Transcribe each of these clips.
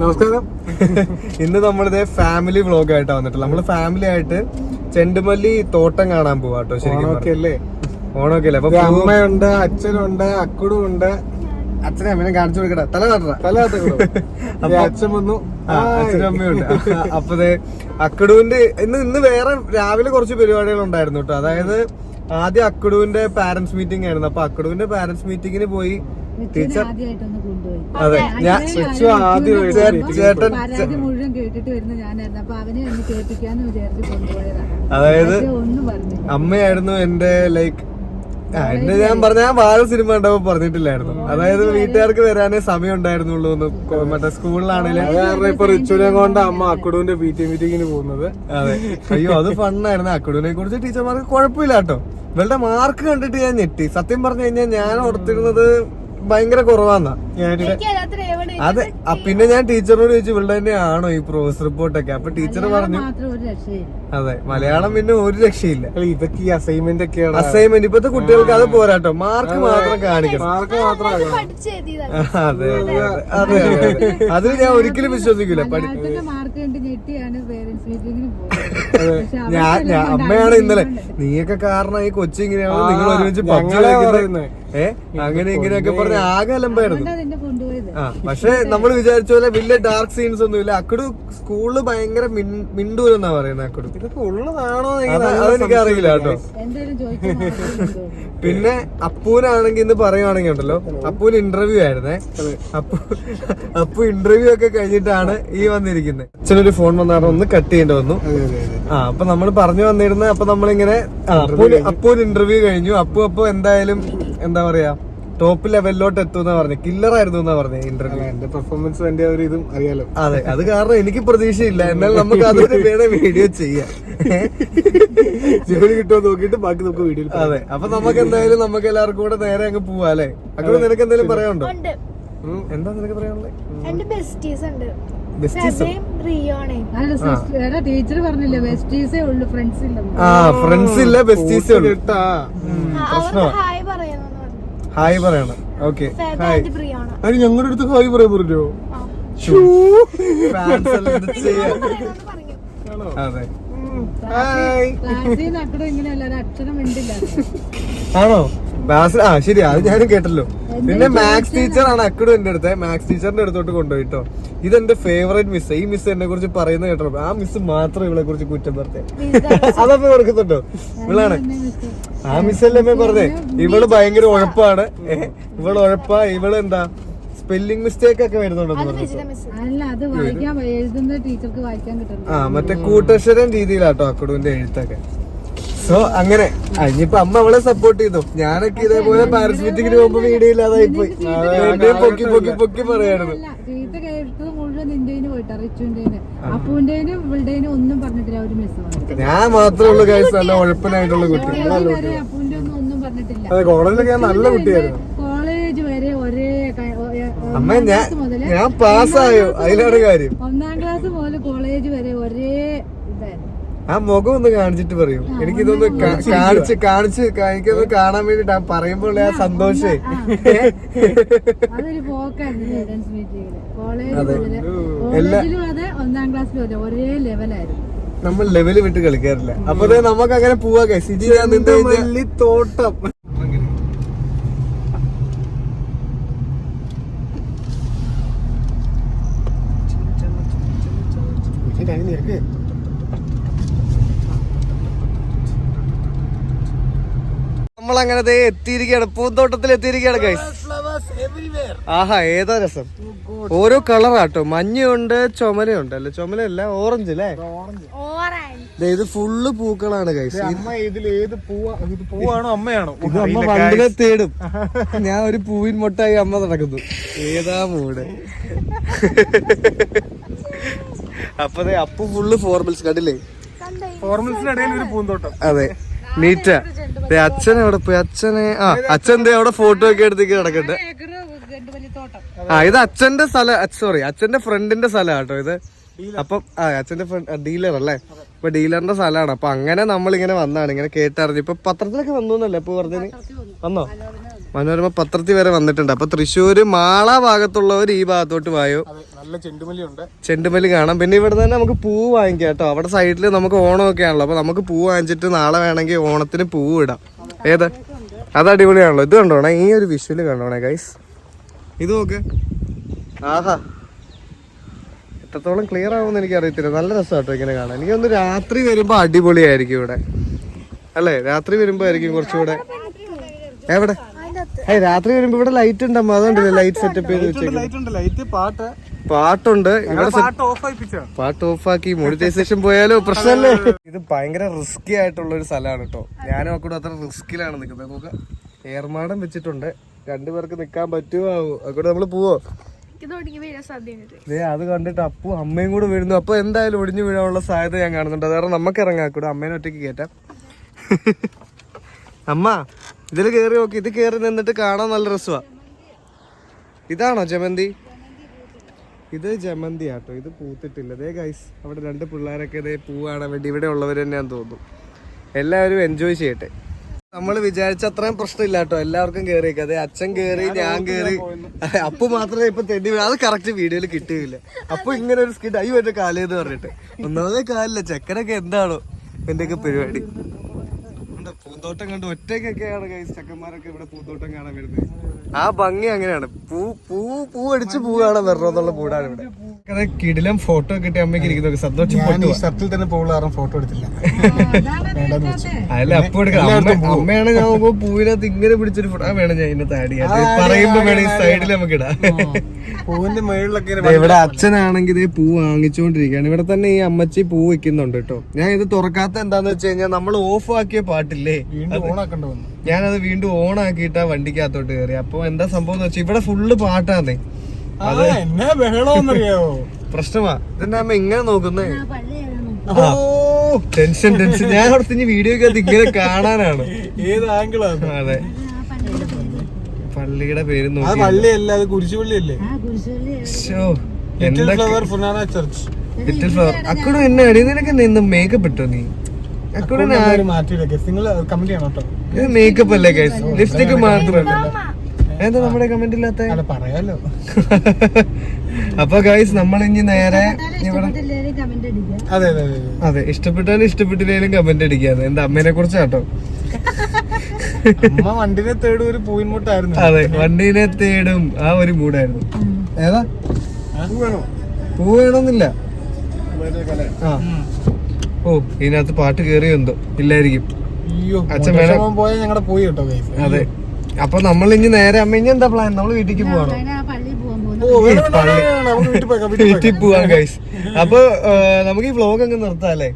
നമസ്കാരം. ഇന്ന് നമ്മളിത് ഫാമിലി വ്ളോഗ് ആയിട്ടാ വന്നിട്ടുള്ളത്. നമ്മള് ഫാമിലി ആയിട്ട് ചെണ്ടുമല്ലി തോട്ടം കാണാൻ പോവാട്ടോ. ശരിക്കും ഓണമൊക്കെ അല്ലേ? ഓണമൊക്കെ അല്ലേ? അപ്പൊ അമ്മയുണ്ട്, അച്ഛനുണ്ട്, അക്കുടും ഉണ്ട്. അച്ഛനെ അമ്മേനെ കാണിച്ചു കൊടുക്കട്ടെ. തല കാട്ടറ അച്ഛൻ വന്നു, അച്ഛനും അമ്മയുണ്ട്. അപ്പൊ അക്കടുവിന്റെ ഇന്ന് വേറെ രാവിലെ കുറച്ച് പരിപാടികൾ ഉണ്ടായിരുന്നു കേട്ടോ. അതായത് ആദ്യം അക്കടുവിന്റെ പാരന്റ്സ് മീറ്റിംഗ് ആയിരുന്നു. അപ്പൊ അക്കടുവിന്റെ പാരന്റ്സ് മീറ്റിംഗിന് പോയി ടീച്ചർ. അതെ, ഞാൻ ചേട്ടൻ അതായത് അമ്മയായിരുന്നു എന്റെ ലൈക്ക് എന്റെ ഞാൻ വാഴ സിനിമ കണ്ടപ്പോ പറഞ്ഞിട്ടില്ലായിരുന്നു. അതായത് വീട്ടുകാർക്ക് വരാനേ സമയം ഉണ്ടായിരുന്നുള്ളൂ എന്ന്. മറ്റേ സ്കൂളിലാണെങ്കിലും ഇപ്പൊ റിച്ചുവിനെ കൊണ്ട് അമ്മ അക്കുടുവിന്റെ മീറ്റിംഗിന് പോകുന്നത്. അതെ, അയ്യോ അത് ഫണ്ണായിരുന്നു. അക്കുടുവിനെ കുറിച്ച് ടീച്ചർമാർക്ക് കുഴപ്പമില്ല കേട്ടോ. ഇവളുടെ മാർക്ക് കണ്ടിട്ട് ഞാൻ ഞെട്ടി. സത്യം പറഞ്ഞു കഴിഞ്ഞാൽ ഞാൻ ഓർത്തിരുന്നത് ഭയങ്കര കുറവാന്നാ. അതെ, പിന്നെ ഞാൻ ടീച്ചറിനോട് ചോദിച്ചു ഇവളുടെ തന്നെയാണോ ഈ പ്രോഗ്രസ് റിപ്പോർട്ടൊക്കെ. അപ്പൊ ടീച്ചർ പറഞ്ഞു അതെ, മലയാളം പിന്നെ ഒരു രക്ഷയില്ല. ഇതൊക്കെ ഈ അസൈൻമെന്റ് ഒക്കെയാണ്. അസൈൻമെന്റ് ഇപ്പത്തെ കുട്ടികൾക്ക് അത് പോരാട്ടോ, മാർക്ക് മാത്രം കാണിക്കണം. മാർക്ക് മാത്രം. അതെ അതെ അതെ അതെ, അതിൽ ഞാൻ ഒരിക്കലും വിശ്വസിക്കില്ല. ഞാൻ അമ്മയാണ് ഇന്നലെ നീയൊക്കെ കാരണം ഈ കൊച്ചിങ്ങനെയാണോ നിങ്ങൾ ഒരുമിച്ച് അങ്ങനെ ഇങ്ങനെയൊക്കെ പറഞ്ഞ ആകെ അലമ്പായിരുന്നു. പക്ഷെ നമ്മൾ വിചാരിച്ച പോലെ വലിയ ഡാർക്ക് സീൻസ് ഒന്നും ഇല്ല. അക്കടു സ്കൂളില് ഭയങ്കര മിണ്ടൂരെന്നാ പറയുന്നത്. അക്കടു ഇതൊക്കെ ഉള്ളതാണോ അതെനിക്ക് അറിയില്ല കേട്ടോ. പിന്നെ അപ്പൂനാണെങ്കിൽ ഇന്ന് പറയുവാണെങ്കിൽ ഉണ്ടല്ലോ, അപ്പൂന് ഇന്റർവ്യൂ ആയിരുന്നേ. അപ്പു ഇന്റർവ്യൂ ഒക്കെ കഴിഞ്ഞിട്ടാണ് ഈ വന്നിരിക്കുന്നത്. അച്ഛനൊരു ഫോൺ വന്നാണ്, ഒന്ന് കട്ട് ചെയ്യേണ്ടി വന്നു. അപ്പൊ നമ്മൾ പറഞ്ഞു വന്നിരുന്നത്, അപ്പൊ നമ്മളിങ്ങനെ അപ്പൂന് ഇന്റർവ്യൂ കഴിഞ്ഞു. അപ്പു എന്തായാലും എന്താ പറയാ ടോപ്പ് ലെവലിലോട്ട് എത്തുന്ന പറഞ്ഞു. കില്ലറായിരുന്നു എന്നാ പറഞ്ഞ ഇന്റർവ്യൂ. എന്റെ പെർഫോമൻസ് എന്റെ ഒരു ഇതും അറിയാലോ. അതെ, അത് കാരണം എനിക്ക് പ്രതീക്ഷയില്ല. എന്നാൽ നമുക്ക് അതൊരു വേറെ വീഡിയോ ചെയ്യാം. ജോലി കിട്ടുമോ നോക്കിയിട്ട് ബാക്കി നമുക്ക് വീഡിയോ. അതെ, അപ്പൊ നമുക്ക് എന്തായാലും നമുക്ക് എല്ലാവർക്കും കൂടെ നേരെ അങ്ങ് പോവാ അല്ലെ. അപ്പോൾ നിനക്ക് എന്തെങ്കിലും പറയാനുണ്ടോ? എന്താ നിനക്ക് പറയാനുള്ളത്? എന്റെ ബെസ്റ്റീസ് ഉണ്ട്. ടീച്ചർ പറഞ്ഞില്ലേ ബെസ്റ്റീസേ ഉള്ളു, ഫ്രണ്ട്സ് ഇല്ല. ഫ്രണ്ട്സ് ഇല്ല, ബെസ്റ്റീസേ ഉള്ളു. ഹായ് പറയണം. Okay, hi. ഞങ്ങളുടെ അടുത്ത് ഹായ് പറയാൻ പറഞ്ഞോ? അതെ, ആണോ? ശരി, അത് ഞാനും കേട്ടല്ലോ. പിന്നെ മാത്സ് ടീച്ചറാണ് അക്കടു എന്റെ അടുത്ത്. മാത്സ് ടീച്ചറിന്റെ അടുത്തോട്ട് കൊണ്ടുപോയിട്ടോ. ഇതെന്റെ ഫേവറേറ്റ് മിസ്. ഈ മിസ് എന്നെ കുറിച്ച് പറയുന്നത് കേട്ടോ. ആ മിസ് മാത്രം ഇവളെ കുറിച്ച് കുറ്റം പറഞ്ഞേ. അതപ്പോ കൊടുക്കുന്നുണ്ടോ? ഇവളാണ് ആ മിസ് അല്ലേ പറഞ്ഞേ. ഇവള് ഭയങ്കര ഉഴപ്പാണ്. ഇവള് ഉഴപ്പാ. ഇവള് എന്താ സ്പെല്ലിംഗ് മിസ്റ്റേക്ക് ഒക്കെ വരുന്നുണ്ടെന്ന് പറഞ്ഞു. മറ്റേ കൂട്ടക്ഷരം രീതിയിലാട്ടോ അക്കടുവിന്റെ എഴുത്തൊക്കെ. സോ അങ്ങനെ ഇനിയിപ്പൊ അമ്മ അവളെ സപ്പോർട്ട് ചെയ്തു. ഞാനൊക്കെ ഇതേപോലെ പാരന്റ്സ് മീറ്റിംഗിന് പോകുമ്പോ വീഡിയോ ഇല്ലാതായി പോയി. പൊക്കി പൊക്കി പൊക്കി പറയായിരുന്നു. ഞാൻ മാത്രമേ ഉള്ളൂ കാര്യം നല്ല ഉഴപ്പനായിട്ടുള്ള കുട്ടി. കോളേജിലൊക്കെ നല്ല കുട്ടിയായിരുന്നു. കോളേജ് വരെ ഒരേ അമ്മ ഞാൻ പാസ്സായോ, അതിലാണ് കാര്യം. 1ാം ക്ലാസ് മുതൽ കോളേജ് വരെ ഒരേ ഇതായിരുന്നു. ആ മുഖം ഒന്ന് കാണിച്ചിട്ട് പറയൂ. എനിക്കിതൊന്ന് കാണിച്ച് എനിക്കൊന്ന് കാണാൻ വേണ്ടിട്ട് പറയുമ്പോൾ ആ സന്തോഷേ. അതൊരു പോക്കായിരുന്നു. കോളേജിലും അതെ, 1ാം ക്ലാസ്സിലും അതെ, ഒരേ ലെവലായിരുന്നു. നമ്മൾ ലെവല് വിട്ട് കളിക്കാറില്ല. അപ്പൊ നമുക്ക് അങ്ങനെ പോവാ. തോട്ടം നമ്മളങ്ങനെ എത്തിയിരിക്കുകയാണ്, പൂന്തോട്ടത്തിൽ എത്തിയിരിക്കുകയാണ് ഗൈസ്. ആഹാ, ഏതാ രസം. ഓരോ കളറാട്ടോ. മഞ്ഞയുണ്ട്, ചുമലയുണ്ട്. അല്ലെ, ചുമലയല്ല, ഓറഞ്ച് അല്ലേ. ഇത് ഫുള്ള് പൂക്കളാണ് ഗൈസ്. ഇതിൽ ഏത് പൂവാണോ അമ്മയാണോ? ഇത് അമ്മ വണ്ടിനെ തേടും. ഞാൻ ഒരു പൂവിൻ മൊട്ടായി അമ്മ നടക്കുന്നു. ഏതാ മൂട്. അപ്പൊ അപ്പു ഫുള്ള് ഫോർമൽസ് കണ്ടില്ലേ? ഫോർമൽസിനിടയിൽ ഒരു പൂന്തോട്ടം. അതെ, നീറ്റാ. അച്ഛൻ എവിടെ പോയി? അച്ഛൻ അവിടെ ഫോട്ടോ ഒക്കെ എടുത്തേക്ക് നടക്കട്ടെ. ഇത് അച്ഛന്റെ സ്ഥലം. സോറി, അച്ഛന്റെ ഫ്രണ്ടിന്റെ സ്ഥലം കേട്ടോ ഇത്. അപ്പം അച്ഛന്റെ ഡീലർ അല്ലേ. ഇപ്പൊ ഡീലറിന്റെ സ്ഥലമാണ്. അപ്പൊ അങ്ങനെ നമ്മളിങ്ങനെ വന്നാണ്, ഇങ്ങനെ കേട്ടറിഞ്ഞു. ഇപ്പൊ പത്രത്തിലൊക്കെ വന്നു എന്നല്ലേ ഇപ്പൊ പറഞ്ഞത്? വന്നോ? മനോരമ പത്രത്തിൽ വരെ വന്നിട്ടുണ്ട്. അപ്പൊ തൃശ്ശൂര് മാള ഭാഗത്തുള്ളവർ ഈ ഭാഗത്തോട്ട് വായോ, നല്ല ചെണ്ടുമല്ലി ഉണ്ട്, ചെണ്ടുമല്ലി കാണാം. പിന്നെ ഇവിടെ തന്നെ നമുക്ക് പൂ വാങ്ങിക്കാം കേട്ടോ. അവിടെ സൈഡിൽ നമുക്ക് ഓണമൊക്കെ ആണല്ലോ, അപ്പൊ നമുക്ക് പൂ വാങ്ങിച്ചിട്ട് നാളെ വേണമെങ്കിൽ ഓണത്തിന് പൂവ് ഇടാം. ഏത് അത് അടിപൊളിയാണല്ലോ. ഇത് കണ്ടോണേ, ഈ ഒരു വിഷ്വല് കണ്ടോണേ ഗൈസ്, ഇത് നോക്ക്. ആഹാ, എത്രത്തോളം ക്ലിയർ ആവുമെന്ന് എനിക്ക് അറിയത്തില്ല. നല്ല രസമാട്ടോ ഇങ്ങനെ കാണാൻ. എനിക്കൊന്ന് രാത്രി വരുമ്പോ അടിപൊളിയായിരിക്കും ഇവിടെ, അല്ലേ? രാത്രി വരുമ്പോ ആയിരിക്കും കുറച്ചുകൂടെ. എവിടെ രാത്രി വരുമ്പോ ഇവിടെ ലൈറ്റ് ഉണ്ടമ്മ, അതുകൊണ്ടല്ലേ ലൈറ്റ് സെറ്റപ്പ് ചെയ്ത് വെച്ചേക്കുന്നത്. പാട്ടുണ്ട് ഇവിടെ, പാട്ട് ഓഫാക്കി മോണിറ്റൈസേഷൻ പോയാലോ പ്രശ്നമല്ലേ. ഇത് ഭയങ്കര റിസ്കി ആയിട്ടുള്ള ഒരു സ്ഥലമാണ് കേട്ടോ. ഞാനും കൂടെ അത്ര റിസ്കിലാണ് നിൽക്കുന്നത്. നോക്കാം, ഏർമാടം വെച്ചിട്ടുണ്ട്. രണ്ടുപേർക്ക് നിക്കാൻ പറ്റുമോ? അതുകൂടെ നമ്മള് പോവോ? അത് കണ്ടിട്ട് അപ്പു അമ്മയും കൂടെ വീഴുന്നു. അപ്പൊ എന്തായാലും ഒടിഞ്ഞു വീഴാനുള്ള സാധ്യത ഞാൻ കാണുന്നുണ്ട്. അത് കാരണം നമുക്ക് ഇറങ്ങാക്കൂടെ, അമ്മേനെ ഒറ്റയ്ക്ക് കയറ്റാം. അമ്മ ഇതിൽ കേറി നോക്കി, ഇത് കേറി നിന്നിട്ട് കാണാൻ നല്ല രസമാ. ഇതാണോ ജമന്തി? ഇത് ജമന്തി ആട്ടോ, ഇത് പൂത്തിട്ടില്ല. ദേ ഗൈസ്, അവിടെ 2 പിള്ളേരൊക്കെ ഇതേ പൂ കാണാൻ വേണ്ടി ഇവിടെ ഉള്ളവർ തന്നെയാന്ന് തോന്നുന്നു. എല്ലാവരും എൻജോയ് ചെയ്യട്ടെ. നമ്മൾ വിചാരിച്ച അത്രയും പ്രശ്നമില്ല കേട്ടോ, എല്ലാവർക്കും കേറിയേക്കാം. അതെ, അച്ഛൻ കേറി, ഞാൻ കേറി, അപ്പു മാത്രമേ ഇപ്പൊ തെന്നി. അത് കറക്റ്റ് വീഡിയോയിൽ കിട്ടുകയില്ല. അപ്പൊ ഇങ്ങനെ ഒരു സ്കിഡ്, അയ്യോ എന്റെ കാലേന്ന് പറഞ്ഞിട്ട്. ഒന്നാമതേ കാലില്ല, ചെക്കനൊക്കെ എന്താണോ എന്റെയൊക്കെ പരിപാടി. പൂന്തോട്ടം കണ്ട് ഒറ്റയ്ക്കൊക്കെയാണ് ഗൈസ് ചെക്കന്മാരൊക്കെ ഇവിടെ പൂന്തോട്ടം കാണാൻ വരുന്നത്. ആ ഭംഗി അങ്ങനെയാണ്. പൂ അടിച്ച് പൂ കാണാൻ വരണമെന്നുള്ള മൂടാണ് ഇവിടെ. കിടിലം ഫോട്ടോ കിട്ടി അമ്മയ്ക്ക് ഇരിക്കുന്നത്. സന്തോഷം ഷർട്ടിൽ തന്നെ പോകുന്ന ഫോട്ടോ എടുത്തില്ല. അല്ല, അപ്പൊ എടുക്കാം. അമ്മയാണ് ഞാൻ നോക്കുമ്പോ പൂവിനകത്ത് ഇങ്ങനെ പിടിച്ചൊരു ഫോട്ടോ വേണം ഞാൻ ഇതിനകത്ത് ആഡ് ചെയ്യാൻ. പറയുമ്പോ വേണം ഈ സൈഡിൽ നമുക്ക് ഇടാം. പൂവിന്റെ മേളിലൊക്കെ ഇവിടെ അച്ഛനാണെങ്കിൽ ഇതേ പൂ വാങ്ങിച്ചുകൊണ്ടിരിക്കുകയാണ്. ഇവിടെ തന്നെ ഈ അമ്മച്ചി പൂ വെക്കുന്നുണ്ട് കേട്ടോ. ഞാൻ ഇത് തുറക്കാത്ത എന്താന്ന് വെച്ച് കഴിഞ്ഞാൽ നമ്മൾ ഓഫ് ആക്കിയ പാട്ടില്ലേ, ഞാനത് വീണ്ടും ഓൺ ആക്കിയിട്ടാ വണ്ടിക്കകത്തോട്ട് കയറി. അപ്പൊ എന്താ സംഭവം എന്ന് വെച്ചാൽ ഇവിടെ ഫുള്ള് പാട്ടാന്നേ. അത് എന്നാ ബഹളോന്നറിയാവോ, പ്രശ്നമാ. ഇതെന്നെ അമ്മ ഇങ്ങനെ നോക്കുന്നേ. ടെൻഷൻ. ഞാൻ അവിടുത്തെ ഇനി വീഡിയോക്കകത്ത് ഇങ്ങനെ കാണാനാണ്. ഏത് ആംഗിളാണ്? അതെ, പള്ളിയുടെ പേര് നോക്കി. പള്ളിയല്ല, അത് കുരിശുപള്ളിയല്ലേ. ലിറ്റിൽ ഫ്ലവർ ഫുനാന ചർച്ച്. Little flower. അക്കടെ എന്നെ അടി, നിനക്ക് നിന്ന് മേക്കപ്പ് ഇട്ടോ നീ? അക്കടെ നിങ്ങൾ കമന്റ് ചെയ്യണം കേട്ടോ. ഇത് മേക്കപ്പ് അല്ലേ ഗൈസ്, ലിപ്സ്റ്റിക് മാത്രമല്ല. എന്താ നമ്മുടെ കമന്റ് ഇല്ലാത്ത? പറയാലോ. അപ്പൊ ഗൈസ് നമ്മൾ ഇനി നേരെ ഇവിടെ, അതെ അതെ, ഇഷ്ടപ്പെട്ടാലും ഇഷ്ടപ്പെട്ടില്ലേലും കമന്റ് അടിക്കാതെ. എന്റെ അമ്മേനെ കുറിച്ചാട്ടോ. അമ്മ വണ്ടിനെ തേടും ഒരു പൂവിൻമുട്ടായിരുന്നു. അതെ, വണ്ടിനെ തേടും ആ ഒരു മൂടായിരുന്നു. ഏതാ പൂ വേണമെന്നില്ല. ആ, ഓ ഇതിനകത്ത് പാട്ട് കേറിയോ എന്തോ ഇല്ലായിരിക്കും. അച്ഛൻ വേണം പോയാൽ ഞങ്ങളുടെ പോയി കേട്ടോ. അതെ, അപ്പൊ നമ്മൾ ഇനി നേരെ അമ്മ ഇനി എന്താ പ്ലാൻ? നമ്മള് വീട്ടിലേക്ക് പോവാണോ? വീട്ടിൽ പോവാൻ ഗൈസ്. അപ്പൊ നമുക്ക് ഈ വ്ലോഗ് അങ്ങ് നിർത്താം അല്ലേ?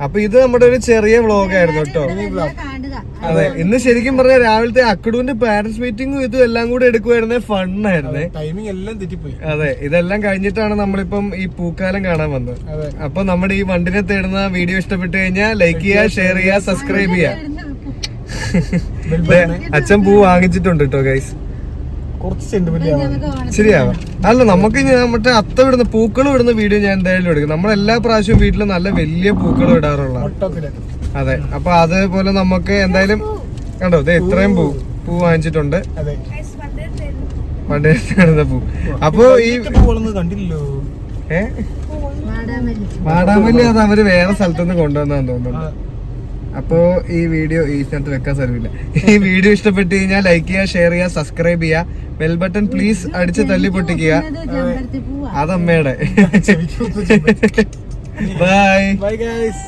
അപ്പൊ ഇത് നമ്മുടെ ഒരു ചെറിയ വ്ലോഗ് ആയിരുന്നു കേട്ടോ. അതെ, ഇന്ന് ശരിക്കും പറഞ്ഞാൽ രാവിലത്തെ അക്കടുവിന്റെ പാരന്റ്സ് മീറ്റിംഗും ഇതും എല്ലാം കൂടെ എടുക്കുവായിരുന്നേ ഫണ്ണായിരുന്നേ. ടൈമിംഗ് എല്ലാം തെറ്റിപ്പോയി. അതെ, ഇതെല്ലാം കഴിഞ്ഞിട്ടാണ് നമ്മളിപ്പം ഈ പൂക്കാലം കാണാൻ വന്നത്. അപ്പൊ നമ്മുടെ ഈ വണ്ടിനെ തേടുന്ന വീഡിയോ ഇഷ്ടപ്പെട്ടു കഴിഞ്ഞാൽ ലൈക്ക് ചെയ്യുക, ഷെയർ ചെയ്യുക, സബ്സ്ക്രൈബ് ചെയ്യുക. അച്ഛൻ പൂ വാങ്ങിച്ചിട്ടുണ്ട് കേട്ടോ ഗൈസ്. ശരിയാവാം. അല്ല, നമുക്ക് മറ്റേ അത്ത വിടുന്ന പൂക്കൾ വിടുന്ന വീഡിയോ ഞാൻ എന്തായാലും എടുക്കും. നമ്മൾ എല്ലാ പ്രാവശ്യവും വീട്ടിൽ നല്ല വലിയ പൂക്കൾ ഇടാറുള്ള. അതെ, അപ്പൊ അതേപോലെ നമുക്ക് എന്തായാലും കണ്ടോ ഇത്രയും പൂ വാങ്ങിച്ചിട്ടുണ്ട്. വണ്ടിയുടെ പൂ. അപ്പൊ ഈ കണ്ടില്ലല്ലോ വാടാമല്ലി അത് അവര് വേറെ സ്ഥലത്തുനിന്ന് കൊണ്ടുവന്നാന്ന് തോന്നുന്നു. അപ്പോ ഈ വീഡിയോ ഇതിനകത്ത് വെക്കാൻ സ്ഥലമില്ല. ഈ വീഡിയോ ഇഷ്ടപ്പെട്ടു കഴിഞ്ഞാൽ ലൈക്ക് ചെയ്യുക, ഷെയർ ചെയ്യുക, സബ്സ്ക്രൈബ് ചെയ്യുക, ബെൽ ബട്ടൺ പ്ലീസ് അടിച്ച് തല്ലി പൊട്ടിക്കുക. അതമ്മയുടെ. Bye bye guys.